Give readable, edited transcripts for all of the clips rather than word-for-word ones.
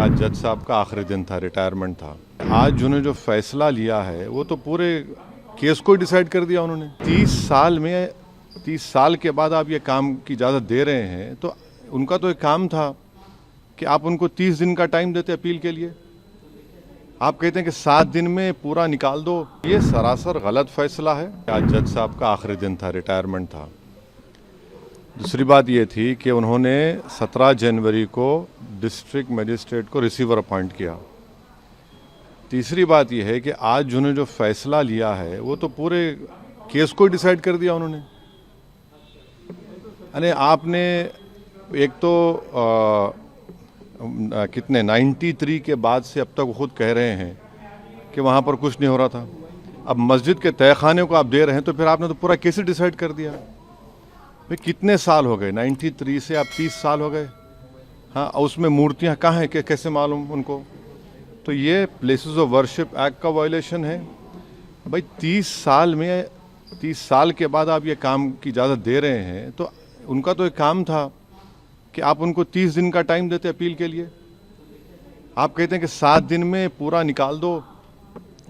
आज जज साहब का आखिरी दिन था, रिटायरमेंट था। आज उन्होंने जो फैसला लिया है वो तो पूरे केस को डिसाइड कर दिया उन्होंने। 30 साल के बाद आप ये काम की इजाज़त दे रहे हैं, तो उनका तो एक काम था कि आप उनको 30 दिन का टाइम देते अपील के लिए। आप कहते हैं कि 7 दिन में पूरा निकाल दो। ये सरासर गलत फैसला है। आज जज साहब का आखिरी दिन था, रिटायरमेंट था। दूसरी बात ये थी कि उन्होंने 17 जनवरी को डिस्ट्रिक्ट मजिस्ट्रेट को रिसीवर अपॉइंट किया। तीसरी बात यह है कि आज उन्होंने जो फैसला लिया है वो तो पूरे केस को डिसाइड कर दिया उन्होंने। अरे आपने एक तो कितने 93 के बाद से अब तक वो खुद कह रहे हैं कि वहाँ पर कुछ नहीं हो रहा था। अब मस्जिद के तहखाने को आप दे रहे हैं, तो फिर आपने तो पूरा केस ही डिसाइड कर दिया। भाई कितने साल हो गए? 93 से आप 30 साल हो गए। हाँ, उसमें मूर्तियाँ कहाँ हैं, कैसे मालूम उनको? तो ये प्लेसेस ऑफ वर्शिप एक्ट का वायलेशन है। भाई 30 साल के बाद आप ये काम की इजाज़त दे रहे हैं, तो उनका तो एक काम था कि आप उनको 30 दिन का टाइम देते अपील के लिए। आप कहते हैं कि 7 दिन में पूरा निकाल दो,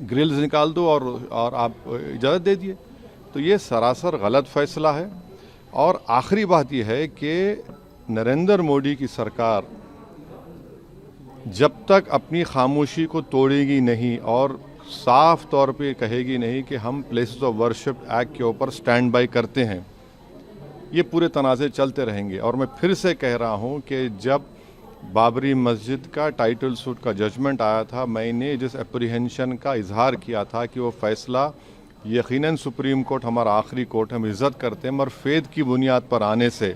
ग्रिल्स निकाल दो और आप इजाज़त दे दिए। तो ये सरासर गलत फैसला है। और आखिरी बात यह है कि नरेंद्र मोदी की सरकार जब तक अपनी खामोशी को तोड़ेगी नहीं और साफ तौर पे कहेगी नहीं कि हम प्लेसेस ऑफ वर्शिप एक्ट के ऊपर स्टैंड बाय करते हैं, ये पूरे तनाज़े चलते रहेंगे। और मैं फिर से कह रहा हूँ कि जब बाबरी मस्जिद का टाइटल सूट का जजमेंट आया था, मैंने जिस एप्रीहेंशन का इजहार किया था कि वो फैसला यकीनन सुप्रीम कोर्ट हमारा आखिरी कोर्ट, हम इज़्ज़त करते हैं, मगर फेद की बुनियाद पर आने से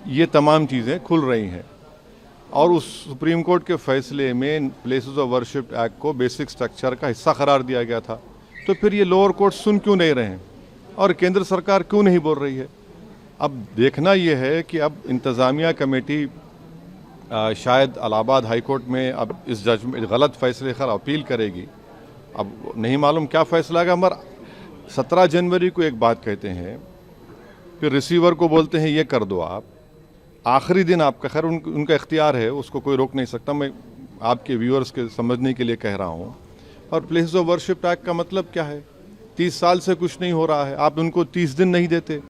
ये तमाम चीज़ें खुल रही हैं। और उस सुप्रीम कोर्ट के फैसले में प्लेसेस ऑफ वर्शिप एक्ट को बेसिक स्ट्रक्चर का हिस्सा करार दिया गया था। तो फिर ये लोअर कोर्ट सुन क्यों नहीं रहे हैं और केंद्र सरकार क्यों नहीं बोल रही है? अब देखना ये है कि अब इंतज़ामिया कमेटी शायद इलाहाबाद हाई कोर्ट में अब इस जजमेंट गलत फैसले पर अपील करेगी। अब नहीं मालूम क्या फैसला आएगा, मगर 17 जनवरी को एक बात कहते हैं, फिर रिसीवर को बोलते हैं ये कर दो आप। आखिरी दिन आपका, खैर उनका इख्तियार है, उसको कोई रोक नहीं सकता। मैं आपके व्यूअर्स के समझने के लिए कह रहा हूँ। और प्लेसेस ऑफ वर्शिप एक्ट का मतलब क्या है? 30 साल से कुछ नहीं हो रहा है, आप उनको 30 दिन नहीं देते।